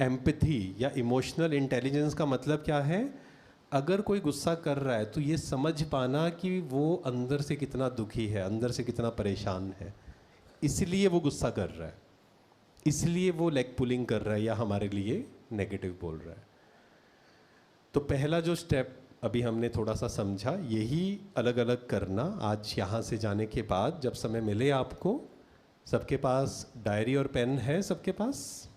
Empathy या emotional intelligence का मतलब क्या है? अगर कोई गुस्सा कर रहा है तो ये समझ पाना कि वो अंदर से कितना दुखी है, अंदर से कितना परेशान है, इसलिए वो गुस्सा कर रहा है, इसलिए वो लेग पुलिंग कर रहा है या हमारे लिए नेगेटिव बोल रहा है। तो पहला जो स्टेप अभी हमने थोड़ा सा समझा, यही अलग अलग करना। आज यहाँ से जाने के बाद जब समय मिले आपको, सबके पास डायरी और पेन है? सबके पास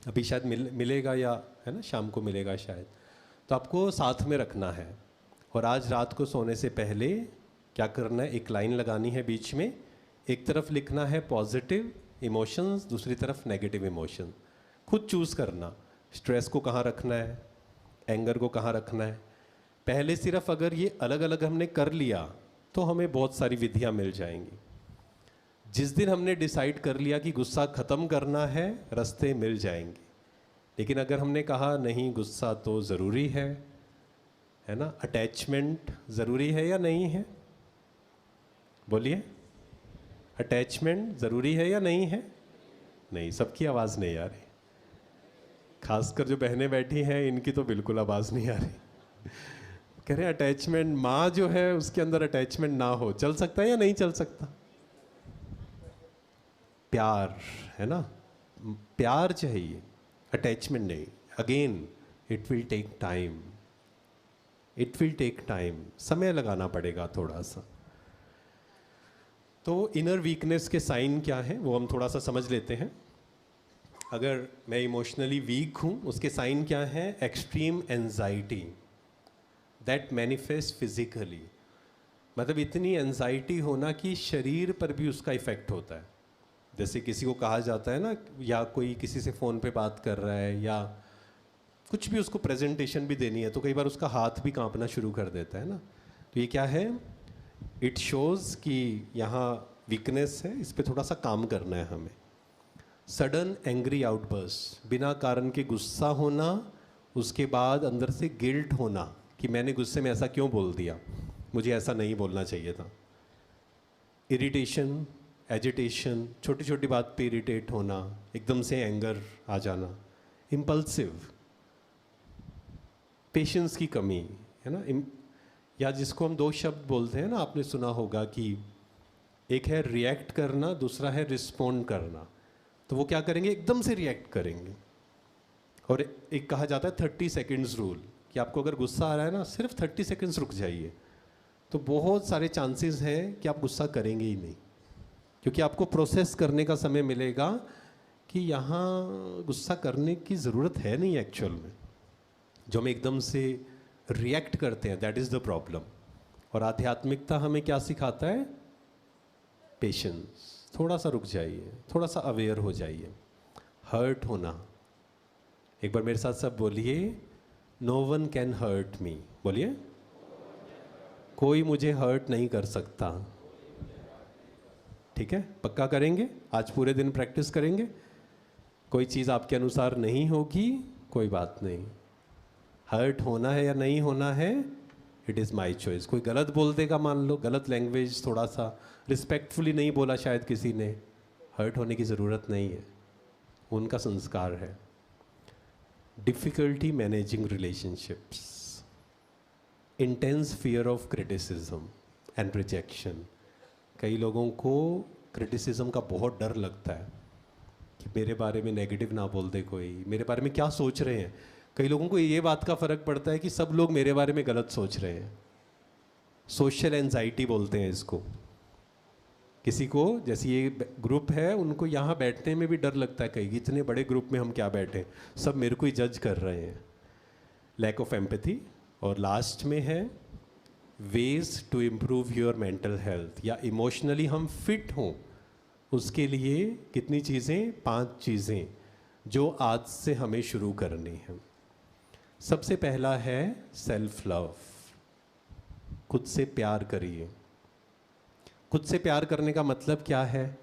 अभी शायद मिलेगा, या है ना, शाम को मिलेगा शायद। तो आपको साथ में रखना है। और आज रात को सोने से पहले क्या करना है, एक लाइन लगानी है बीच में। एक तरफ लिखना है पॉजिटिव इमोशंस, दूसरी तरफ नेगेटिव इमोशन। खुद चूज़ करना, स्ट्रेस को कहाँ रखना है, एंगर को कहाँ रखना है। पहले सिर्फ अगर ये अलग अलग हमने कर लिया तो हमें बहुत सारी विधियाँ मिल जाएंगी। जिस दिन हमने डिसाइड कर लिया कि गुस्सा ख़त्म करना है, रास्ते मिल जाएंगे। लेकिन अगर हमने कहा नहीं, गुस्सा तो ज़रूरी है ना, अटैचमेंट ज़रूरी है या नहीं है? बोलिए, अटैचमेंट ज़रूरी है या नहीं है? नहीं, सबकी आवाज़ नहीं आ रही। खासकर जो बहनें बैठी हैं, इनकी तो बिल्कुल आवाज़ नहीं आ रही। कह रहे हैं अटैचमेंट, माँ जो है उसके अंदर अटैचमेंट ना हो, चल सकता है या नहीं चल सकता? प्यार है ना, प्यार चाहिए, अटैचमेंट नहीं। Again it will take time, it will take time, समय लगाना पड़ेगा थोड़ा सा। तो इनर वीकनेस के साइन क्या हैं वो हम थोड़ा सा समझ लेते हैं। अगर मैं इमोशनली वीक हूँ, उसके साइन क्या हैं? Extreme anxiety that manifest physically, मतलब इतनी एंजाइटी होना कि शरीर पर भी उसका इफ़ेक्ट होता है। जैसे किसी को कहा जाता है ना, या कोई किसी से फ़ोन पे बात कर रहा है या कुछ भी उसको प्रेजेंटेशन भी देनी है, तो कई बार उसका हाथ भी कांपना शुरू कर देता है ना। तो ये क्या है? इट शोज़ कि यहाँ वीकनेस है, इस पर थोड़ा सा काम करना है हमें। सडन एंग्री आउटबर्स्ट, बिना कारण के गुस्सा होना, उसके बाद अंदर से गिल्ट होना कि मैंने गुस्से में ऐसा क्यों बोल दिया, मुझे ऐसा नहीं बोलना चाहिए था। इरिटेशन, एजिटेशन, छोटी छोटी बात पे इरिटेट होना, एकदम से एंगर आ जाना। इम्पल्सिव, पेशेंस की कमी है ना, या जिसको हम दो शब्द बोलते हैं ना, आपने सुना होगा कि एक है रिएक्ट करना, दूसरा है रिस्पोंड करना। तो वो क्या करेंगे? एकदम से रिएक्ट करेंगे। और एक कहा जाता है 30 सेकेंड्स रूल, कि आपको अगर गुस्सा आ रहा है ना, सिर्फ 30 सेकेंड्स रुक जाइए, तो बहुत सारे चांसेस हैं कि आप गुस्सा करेंगे ही नहीं, क्योंकि आपको प्रोसेस करने का समय मिलेगा कि यहाँ गुस्सा करने की ज़रूरत है नहीं एक्चुअल में। जो हम एकदम से रिएक्ट करते हैं, दैट इज़ द प्रॉब्लम। और आध्यात्मिकता हमें क्या सिखाता है? पेशेंस, थोड़ा सा रुक जाइए, थोड़ा सा अवेयर हो जाइए। हर्ट होना, एक बार मेरे साथ सब बोलिए, no one can hurt me. बोलिए, कोई मुझे हर्ट नहीं कर सकता। ठीक है, पक्का करेंगे, आज पूरे दिन प्रैक्टिस करेंगे। कोई चीज़ आपके अनुसार नहीं होगी, कोई बात नहीं। हर्ट होना है या नहीं होना है, इट इज़ माई चॉइस। कोई गलत बोल देगा, मान लो गलत लैंग्वेज, थोड़ा सा रिस्पेक्टफुली नहीं बोला शायद किसी ने, हर्ट होने की ज़रूरत नहीं है, उनका संस्कार है। Difficulty managing relationships, intense fear of criticism and rejection. कई लोगों को क्रिटिसिज्म का बहुत डर लगता है कि मेरे बारे में नेगेटिव ना बोल दे कोई, मेरे बारे में क्या सोच रहे हैं। कई लोगों को ये बात का फ़र्क पड़ता है कि सब लोग मेरे बारे में गलत सोच रहे हैं। सोशल एंजाइटी बोलते हैं इसको। किसी को, जैसे ये ग्रुप है, उनको यहाँ बैठने में भी डर लगता है, कहीं इतने बड़े ग्रुप में हम क्या बैठे, सब मेरे को ही जज कर रहे हैं। Lack of empathy. और लास्ट में है ways to improve your mental health, या इमोशनली हम फिट हों उसके लिए कितनी चीज़ें? 5 चीज़ें जो आज से हमें शुरू करनी है। सबसे पहला है सेल्फ लव, खुद से प्यार करिए। खुद से प्यार करने का मतलब क्या है?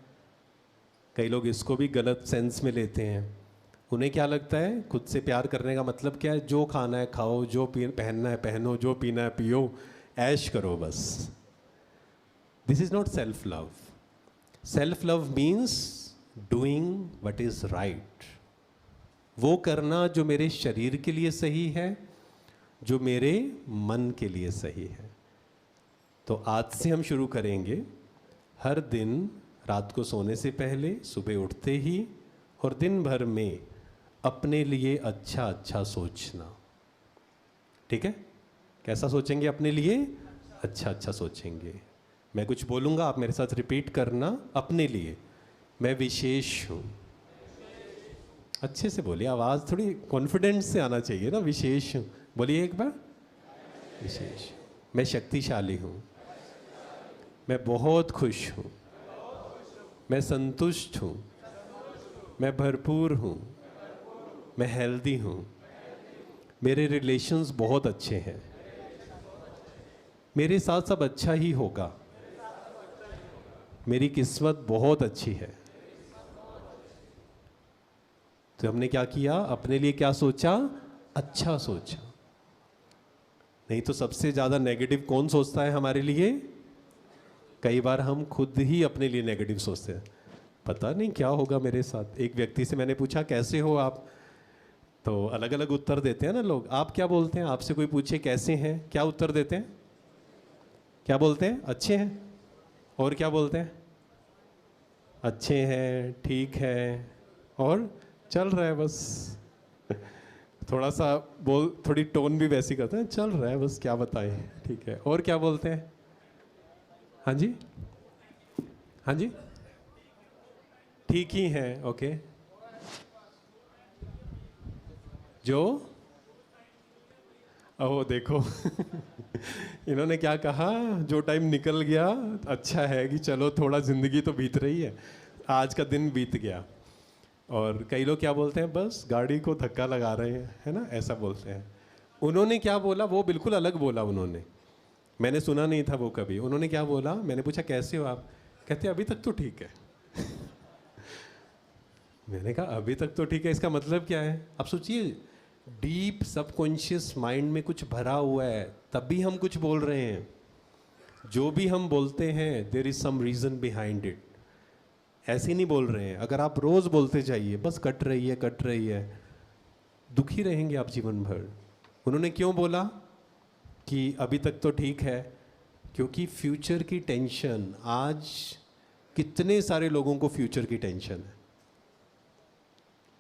कई लोग इसको भी गलत सेंस में लेते हैं। उन्हें क्या लगता है खुद से प्यार करने का मतलब क्या है? जो खाना है खाओ, जो पहनना है पहनो, जो पीना है पियो, ऐश करो बस। This is not self love. Self love means doing what is right, वो करना जो मेरे शरीर के लिए सही है, जो मेरे मन के लिए सही है। तो आज से हम शुरू करेंगे, हर दिन रात को सोने से पहले, सुबह उठते ही और दिन भर में अपने लिए अच्छा अच्छा सोचना। ठीक है? कैसा सोचेंगे? अपने लिए अच्छा अच्छा सोचेंगे। मैं कुछ बोलूँगा, आप मेरे साथ रिपीट करना। अपने लिए, मैं विशेष हूँ। अच्छे से बोलिए, आवाज़ थोड़ी कॉन्फिडेंस से आना चाहिए ना। विशेष हूँ, बोलिए एक बार। विशेष। मैं शक्तिशाली हूँ। मैं बहुत खुश हूँ। मैं संतुष्ट हूँ। मैं भरपूर हूँ। मैं हेल्दी हूँ। मेरे रिलेशंस बहुत अच्छे हैं। मेरे साथ सब अच्छा ही होगा। मेरी किस्मत बहुत अच्छी है। तो हमने क्या किया? अपने लिए क्या सोचा? अच्छा सोचा। नहीं तो सबसे ज़्यादा नेगेटिव कौन सोचता है हमारे लिए? कई बार हम खुद ही अपने लिए नेगेटिव सोचते हैं। पता नहीं क्या होगा मेरे साथ। एक व्यक्ति से मैंने पूछा, कैसे हो आप? तो अलग अलग उत्तर देते हैं ना लोग। आप क्या बोलते हैं? आपसे कोई पूछे कैसे हैं, क्या उत्तर देते हैं? क्या बोलते हैं? अच्छे हैं। और क्या बोलते हैं? अच्छे हैं, ठीक है, और चल रहा है बस। थोड़ा सा बोल, थोड़ी टोन भी वैसी करते हैं, चल रहा है बस, क्या बताएं। ठीक है, और क्या बोलते हैं? हाँ जी, हाँ जी, ठीक ही हैं। ओके। जो, ओह देखो इन्होंने क्या कहा? जो टाइम निकल गया अच्छा है कि चलो थोड़ा ज़िंदगी तो बीत रही है, आज का दिन बीत गया। और कई लोग क्या बोलते हैं? बस गाड़ी को धक्का लगा रहे हैं, है ना, ऐसा बोलते हैं। उन्होंने क्या बोला? वो बिल्कुल अलग बोला उन्होंने, मैंने सुना नहीं था वो कभी। उन्होंने क्या बोला? मैंने पूछा कैसे हो आप? कहते अभी तक तो ठीक है मैंने कहा अभी तक तो ठीक है, इसका मतलब क्या है? आप सोचिए, डीप सबकॉन्शियस माइंड में कुछ भरा हुआ है, तब भी हम कुछ बोल रहे हैं। जो भी हम बोलते हैं, there is some reason behind it. ऐसे नहीं बोल रहे हैं। अगर आप रोज़ बोलते जाइए बस कट रही है, कट रही है, दुखी रहेंगे आप जीवन भर। उन्होंने क्यों बोला कि अभी तक तो ठीक है? क्योंकि फ्यूचर की टेंशन, आज कितने सारे लोगों को फ्यूचर की टेंशन है,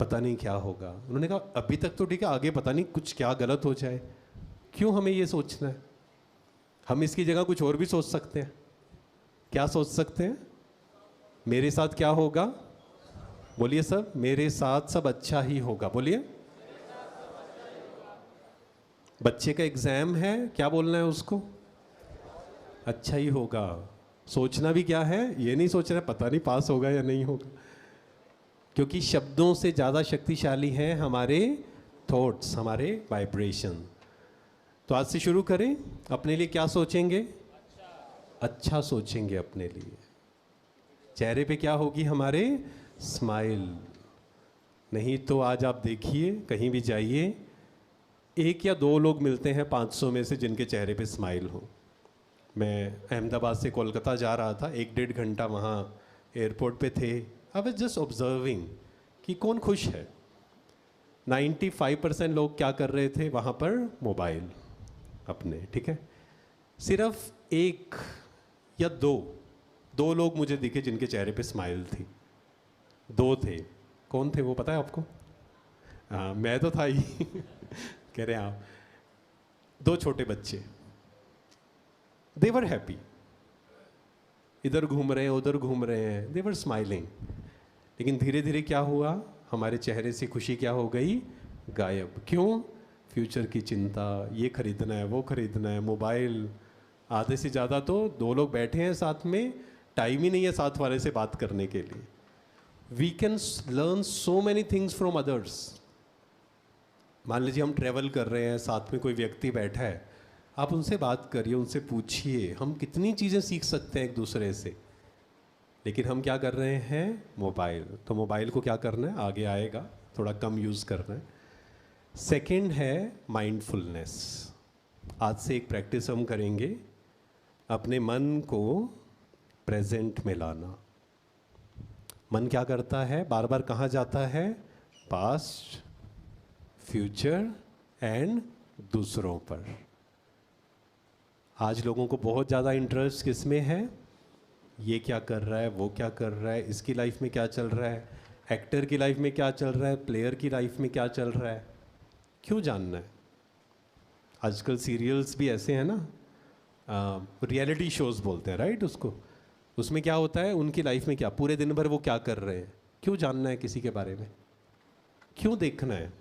पता नहीं क्या होगा। उन्होंने कहा अभी तक तो ठीक है, आगे पता नहीं कुछ क्या गलत हो जाए। क्यों हमें ये सोचना है? हम इसकी जगह कुछ और भी सोच सकते हैं। क्या सोच सकते हैं? मेरे साथ क्या होगा? बोलिए सब, मेरे साथ सब अच्छा ही होगा। बोलिए। बच्चे का एग्जाम है, क्या बोलना है उसको? अच्छा ही होगा। सोचना भी क्या है? ये नहीं सोचना पता नहीं पास होगा या नहीं होगा, क्योंकि शब्दों से ज़्यादा शक्तिशाली हैं हमारे थॉट्स, हमारे वाइब्रेशन। तो आज से शुरू करें। अपने लिए क्या सोचेंगे? अच्छा सोचेंगे अपने लिए। चेहरे पे क्या होगी हमारे? स्माइल। नहीं तो आज आप देखिए, कहीं भी जाइए, एक या दो लोग मिलते हैं 500 में से जिनके चेहरे पे स्माइल हो। मैं अहमदाबाद से कोलकाता जा रहा था, 1-1.5 घंटा वहाँ एयरपोर्ट पे थे। आई वाज जस्ट ऑब्जर्विंग कि कौन खुश है। 95% लोग क्या कर रहे थे वहाँ पर? मोबाइल अपने। ठीक है, सिर्फ एक या दो लोग मुझे दिखे जिनके चेहरे पे स्माइल थी। 2 थे। कौन थे वो, पता है आपको? हाँ, मैं तो था ही कह रहे हैं आप। 2 छोटे बच्चे, दे वर हैप्पी, इधर घूम रहे हैं, उधर घूम रहे हैं, दे वर स्माइलिंग। लेकिन धीरे धीरे क्या हुआ? हमारे चेहरे से खुशी क्या हो गई? गायब। क्यों? फ्यूचर की चिंता, ये खरीदना है, वो खरीदना है, मोबाइल। आधे से ज़्यादा तो 2 लोग बैठे हैं साथ में, टाइम ही नहीं है साथ वाले से बात करने के लिए। We can learn so many things from others. मान लीजिए हम ट्रैवल कर रहे हैं, साथ में कोई व्यक्ति बैठा है, आप उनसे बात करिए, उनसे पूछिए, हम कितनी चीज़ें सीख सकते हैं एक दूसरे से। लेकिन हम क्या कर रहे हैं? मोबाइल। तो मोबाइल को क्या करना है? आगे आएगा, थोड़ा कम यूज़ करना है। सेकंड है माइंडफुलनेस। आज से एक प्रैक्टिस हम करेंगे, अपने मन को प्रेजेंट में लाना। मन क्या करता है? बार बार कहाँ जाता है? पास्ट, फ्यूचर एंड दूसरों पर। आज लोगों को बहुत ज़्यादा इंटरेस्ट किस में है? ये क्या कर रहा है, वो क्या कर रहा है, इसकी लाइफ में क्या चल रहा है, एक्टर की लाइफ में क्या चल रहा है, प्लेयर की लाइफ में क्या चल रहा है, क्यों जानना है? आजकल सीरियल्स भी ऐसे हैं ना, रियलिटी शोज़ बोलते हैं, राइट उसको। उसमें क्या होता है, उनकी लाइफ में क्या, पूरे दिन भर वो क्या कर रहे हैं, क्यों जानना है किसी के बारे में, क्यों देखना है,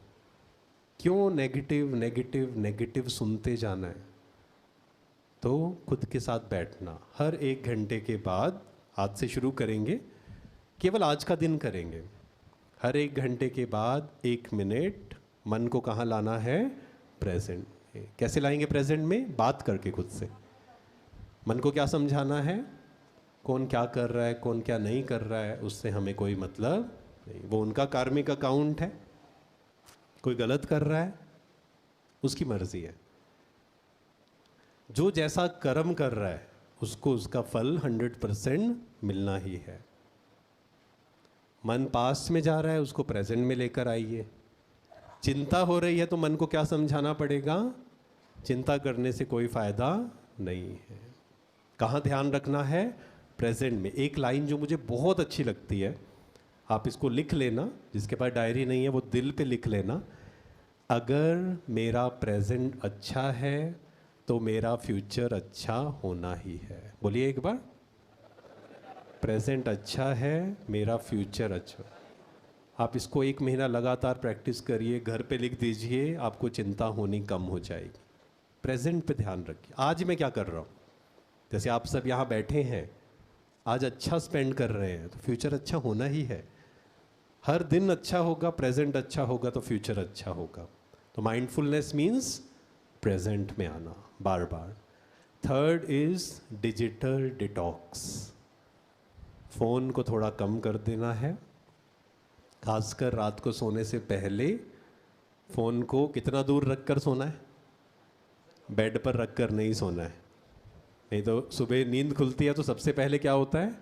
क्यों नेगेटिव नेगेटिव नेगेटिव सुनते जाना है? तो खुद के साथ बैठना, हर 1 घंटे के बाद, आज से शुरू करेंगे, केवल आज का दिन करेंगे, हर 1 घंटे के बाद 1 मिनट मन को कहाँ लाना है? प्रेजेंट में। कैसे लाएंगे प्रेजेंट में? बात करके खुद से। मन को क्या समझाना है? कौन क्या कर रहा है, कौन क्या नहीं कर रहा है, उससे हमें कोई मतलब नहीं, वो उनका कार्मिक अकाउंट है। कोई गलत कर रहा है, उसकी मर्जी है। जो जैसा कर्म कर रहा है उसको उसका फल 100% मिलना ही है। मन पास्ट में जा रहा है, उसको प्रेजेंट में लेकर आइए। चिंता हो रही है तो मन को क्या समझाना पड़ेगा? चिंता करने से कोई फायदा नहीं है। कहाँ ध्यान रखना है? प्रेजेंट में। एक लाइन जो मुझे बहुत अच्छी लगती है, आप इसको लिख लेना, जिसके पास डायरी नहीं है वो दिल पे लिख लेना। अगर मेरा प्रेजेंट अच्छा है तो मेरा फ्यूचर अच्छा होना ही है। बोलिए एक बार, प्रेजेंट अच्छा है, मेरा फ्यूचर अच्छा। आप इसको 1 महीना लगातार प्रैक्टिस करिए, घर पे लिख दीजिए, आपको चिंता होनी कम हो जाएगी। प्रेजेंट पे ध्यान रखिए, आज मैं क्या कर रहा हूँ। जैसे आप सब यहाँ बैठे हैं, आज अच्छा स्पेंड कर रहे हैं तो फ्यूचर अच्छा होना ही है। हर दिन अच्छा होगा, प्रेजेंट अच्छा होगा तो फ्यूचर अच्छा होगा। तो माइंडफुलनेस मीन्स प्रेजेंट में आना बार बार। Third is digital detox. Phone को थोड़ा कम कर देना है, खासकर रात को सोने से पहले। फ़ोन को कितना दूर रख कर सोना है? बेड पर रख कर नहीं सोना है, नहीं तो सुबह नींद खुलती है तो सबसे पहले क्या होता है?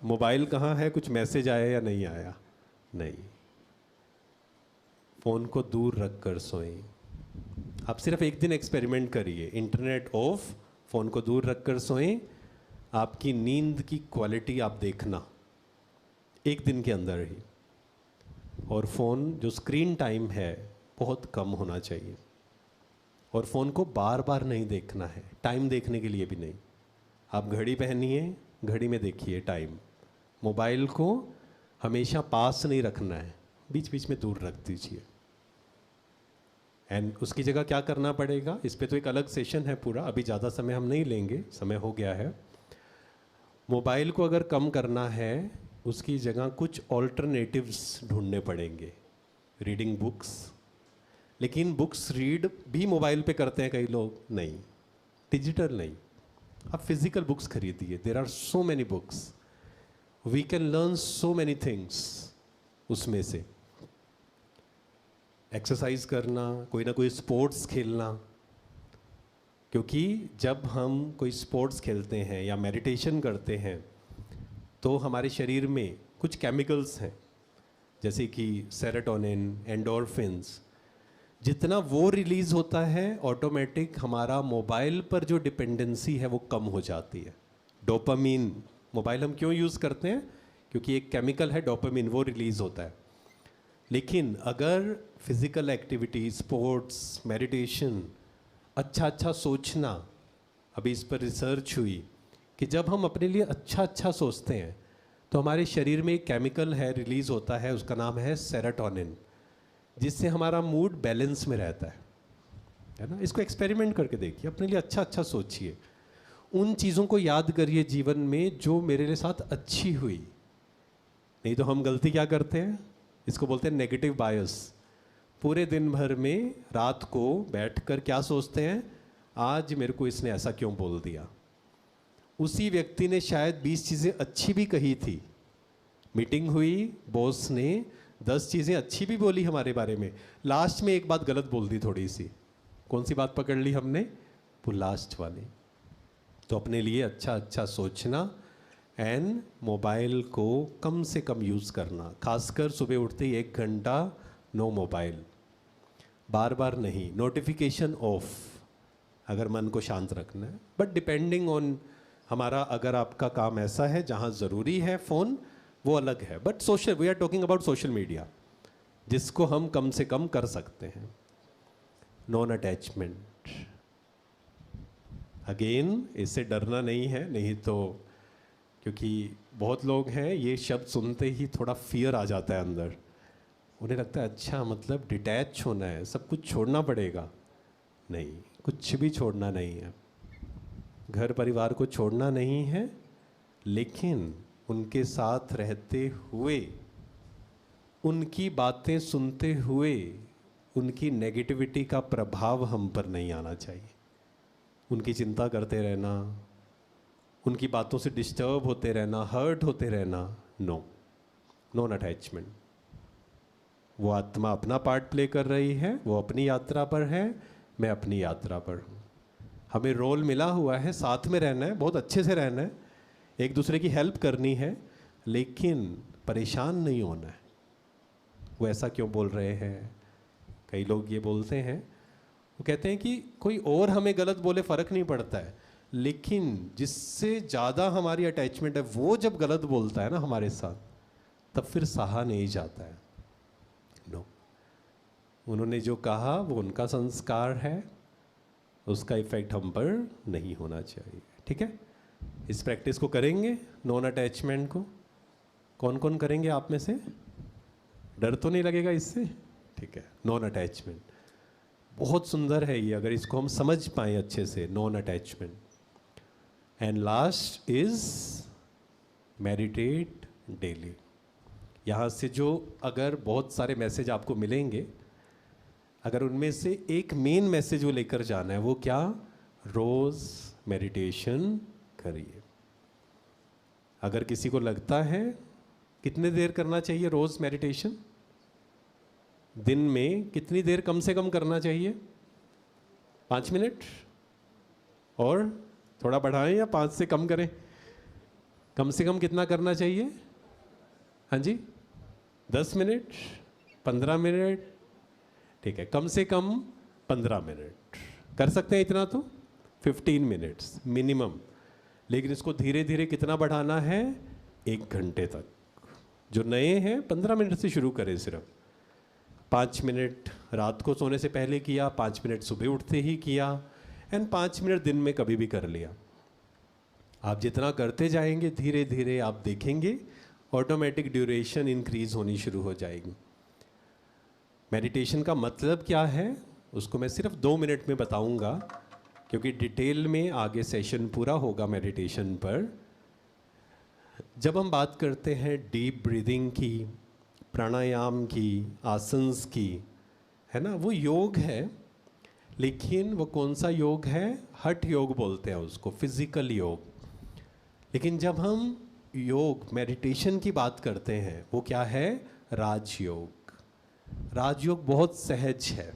मोबाइल कहाँ है, कुछ मैसेज आया या नहीं आया? नहीं, फ़ोन को दूर रख कर सोएं। आप सिर्फ 1 दिन एक्सपेरिमेंट करिए, इंटरनेट ऑफ, फ़ोन को दूर रख कर सोएं। आपकी नींद की क्वालिटी आप देखना 1 दिन के अंदर ही। और फ़ोन जो स्क्रीन टाइम है बहुत कम होना चाहिए। और फ़ोन को बार बार नहीं देखना है, टाइम देखने के लिए भी नहीं। आप घड़ी पहनिए, घड़ी में देखिए टाइम। मोबाइल को हमेशा पास नहीं रखना है, बीच बीच में दूर रख दीजिए। एंड उसकी जगह क्या करना पड़ेगा, इस पे तो एक अलग सेशन है पूरा, अभी ज़्यादा समय हम नहीं लेंगे, समय हो गया है। मोबाइल को अगर कम करना है, उसकी जगह कुछ ऑल्टरनेटिव्स ढूंढने पड़ेंगे। रीडिंग बुक्स, लेकिन बुक्स रीड भी मोबाइल पे करते हैं कई लोग, नहीं, डिजिटल नहीं। आप फिजिकल बुक्स खरीदिए, there are so many books, we can learn so many things उसमें से। एक्सरसाइज करना, कोई ना कोई स्पोर्ट्स खेलना, क्योंकि जब हम कोई स्पोर्ट्स खेलते हैं या मेडिटेशन करते हैं तो हमारे शरीर में कुछ केमिकल्स हैं, जैसे कि सेरोटोनिन, एंडोर्फिन्स। जितना वो रिलीज़ होता है, ऑटोमेटिक हमारा मोबाइल पर जो डिपेंडेंसी है वो कम हो जाती है। डोपामीन, मोबाइल हम क्यों यूज़ करते हैं? क्योंकि एक केमिकल है डोपामीन, वो रिलीज़ होता है। लेकिन अगर फिज़िकल एक्टिविटी, स्पोर्ट्स, मेडिटेशन, अच्छा सोचना, अभी इस पर रिसर्च हुई कि जब हम अपने लिए अच्छा सोचते हैं तो हमारे शरीर में एक केमिकल है, रिलीज़ होता है, उसका नाम है सेरोटोनिन, जिससे हमारा मूड बैलेंस में रहता है ना। इसको एक्सपेरिमेंट करके देखिए, अपने लिए अच्छा सोचिए, उन चीज़ों को याद करिए जीवन में जो मेरे लिए साथ अच्छी हुई। नहीं तो हम गलती क्या करते हैं, इसको बोलते हैं नेगेटिव बायस। पूरे दिन भर में रात को बैठकर क्या सोचते हैं, आज मेरे को इसने ऐसा क्यों बोल दिया। उसी व्यक्ति ने शायद 20 चीज़ें अच्छी भी कही थी, मीटिंग हुई, बॉस ने 10 चीज़ें अच्छी भी बोली हमारे बारे में, लास्ट में एक बात गलत बोल दी थोड़ी सी। कौन सी बात पकड़ ली हमने? वो लास्ट वाली। तो अपने लिए अच्छा सोचना एंड मोबाइल को कम से कम यूज़ करना, खासकर सुबह उठते ही 1 घंटा नो मोबाइल। बार बार नहीं, नोटिफिकेशन ऑफ, अगर मन को शांत रखना है। बट डिपेंडिंग ऑन हमारा, अगर आपका काम ऐसा है जहाँ ज़रूरी है फ़ोन, वो अलग है। But social, we are talking about social media, जिसको हम कम से कम कर सकते हैं। नॉन अटैचमेंट, अगेन इससे डरना नहीं है, नहीं तो, क्योंकि बहुत लोग हैं ये शब्द सुनते ही थोड़ा फियर आ जाता है अंदर, उन्हें लगता है अच्छा मतलब डिटैच होना है, सब कुछ छोड़ना पड़ेगा। नहीं, कुछ भी छोड़ना नहीं है, घर परिवार को छोड़ना नहीं है, लेकिन उनके साथ रहते हुए, उनकी बातें सुनते हुए, उनकी नेगेटिविटी का प्रभाव हम पर नहीं आना चाहिए। उनकी चिंता करते रहना, उनकी बातों से डिस्टर्ब होते रहना, हर्ट होते रहना, नो, नॉन अटैचमेंट। वो आत्मा अपना पार्ट प्ले कर रही है, वो अपनी यात्रा पर है, मैं अपनी यात्रा पर हूँ। हमें रोल मिला हुआ है, साथ में रहना है, बहुत अच्छे से रहना है, एक दूसरे की हेल्प करनी है, लेकिन परेशान नहीं होना है। वो ऐसा क्यों बोल रहे हैं? कई लोग ये बोलते हैं, वो कहते हैं कि कोई और हमें गलत बोले फ़र्क नहीं पड़ता है, लेकिन जिससे ज़्यादा हमारी अटैचमेंट है वो जब गलत बोलता है ना हमारे साथ, तब फिर सहा नहीं जाता है। नो, उन्होंने जो कहा वो उनका संस्कार है, उसका इफ़ेक्ट हम पर नहीं होना चाहिए। ठीक है, इस प्रैक्टिस को करेंगे, नॉन अटैचमेंट को। कौन कौन करेंगे आप में से? डर तो नहीं लगेगा इससे? ठीक है, नॉन अटैचमेंट बहुत सुंदर है ये, अगर इसको हम समझ पाएँ अच्छे से, non attachment. And last is meditate daily. यहाँ से जो अगर बहुत सारे मैसेज आपको मिलेंगे, अगर उनमें से एक मेन मैसेज वो लेकर जाना है, वो क्या? रोज़ मेडिटेशन करिए। अगर किसी को लगता है, कितने देर करना चाहिए रोज़ मेडिटेशन? दिन में कितनी देर कम से कम करना चाहिए? 5 मिनट? और थोड़ा बढ़ाएं या 5 से कम करें? कम से कम कितना करना चाहिए? हाँ जी, 10 मिनट, 15 मिनट? ठीक है, कम से कम 15 मिनट कर सकते हैं। इतना तो 15 मिनट्स मिनिमम, लेकिन इसको धीरे धीरे कितना बढ़ाना है? 1 घंटे तक। जो नए हैं 15 मिनट से शुरू करें, सिर्फ 5 मिनट रात को सोने से पहले किया, 5 मिनट सुबह उठते ही किया, एंड 5 मिनट दिन में कभी भी कर लिया। आप जितना करते जाएंगे धीरे धीरे आप देखेंगे ऑटोमेटिक ड्यूरेशन इंक्रीज होनी शुरू हो जाएगी। मेडिटेशन का मतलब क्या है उसको मैं सिर्फ 2 मिनट में बताऊंगा, क्योंकि डिटेल में आगे सेशन पूरा होगा मेडिटेशन पर। जब हम बात करते हैं डीप ब्रीदिंग की, प्राणायाम की, आसन्स की, है ना, वो योग है, लेकिन वो कौन सा योग है? हठ योग बोलते हैं उसको, फिजिकल योग। लेकिन जब हम योग मेडिटेशन की बात करते हैं, वो क्या है? राजयोग। राजयोग बहुत सहज है,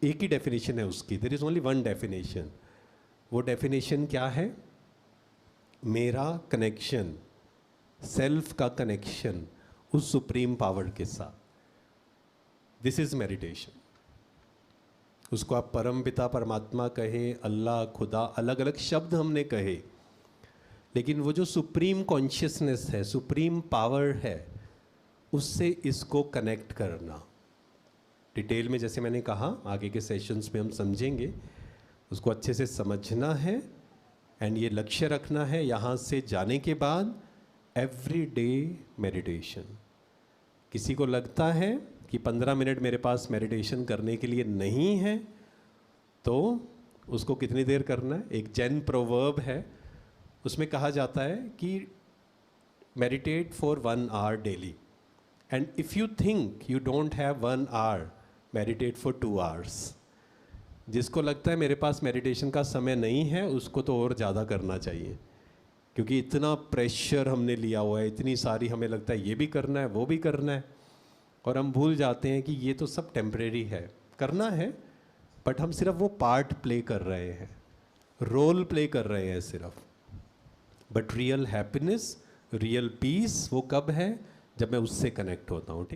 एक ही डेफिनेशन है उसकी, there is only one definition. वो डेफिनेशन क्या है? मेरा कनेक्शन, सेल्फ का कनेक्शन उस सुप्रीम पावर के साथ। This is meditation. उसको आप परम पिता परमात्मा कहे, अल्लाह, खुदा, अलग अलग शब्द हमने कहे, लेकिन वो जो सुप्रीम कॉन्शियसनेस है, सुप्रीम पावर है, उससे इसको कनेक्ट करना। डिटेल में जैसे मैंने कहा आगे के सेशंस में हम समझेंगे, उसको अच्छे से समझना है एंड ये लक्ष्य रखना है यहाँ से जाने के बाद एवरी डे मेडिटेशन। किसी को लगता है कि 15 मिनट मेरे पास मेडिटेशन करने के लिए नहीं है, तो उसको कितनी देर करना है? एक जैन प्रोवर्ब है, उसमें कहा जाता है कि meditate for 1 hour daily, and if you think you don't have 1 hour, meditate for 2 hours. जिसको लगता है मेरे पास मेडिटेशन का समय नहीं है, उसको तो और ज़्यादा करना चाहिए, क्योंकि इतना प्रेशर हमने लिया हुआ है, इतनी सारी हमें लगता है ये भी करना है, वो भी करना है, और हम भूल जाते हैं कि ये तो सब टेम्परेरी है, करना है, बट हम सिर्फ वो पार्ट प्ले कर रहे हैं, रोल प्ले कर रहे हैं सिर्फ। But real happiness, real piece वो कब है? जब मैं उससे कनेक्ट होता हूँ। ठीक।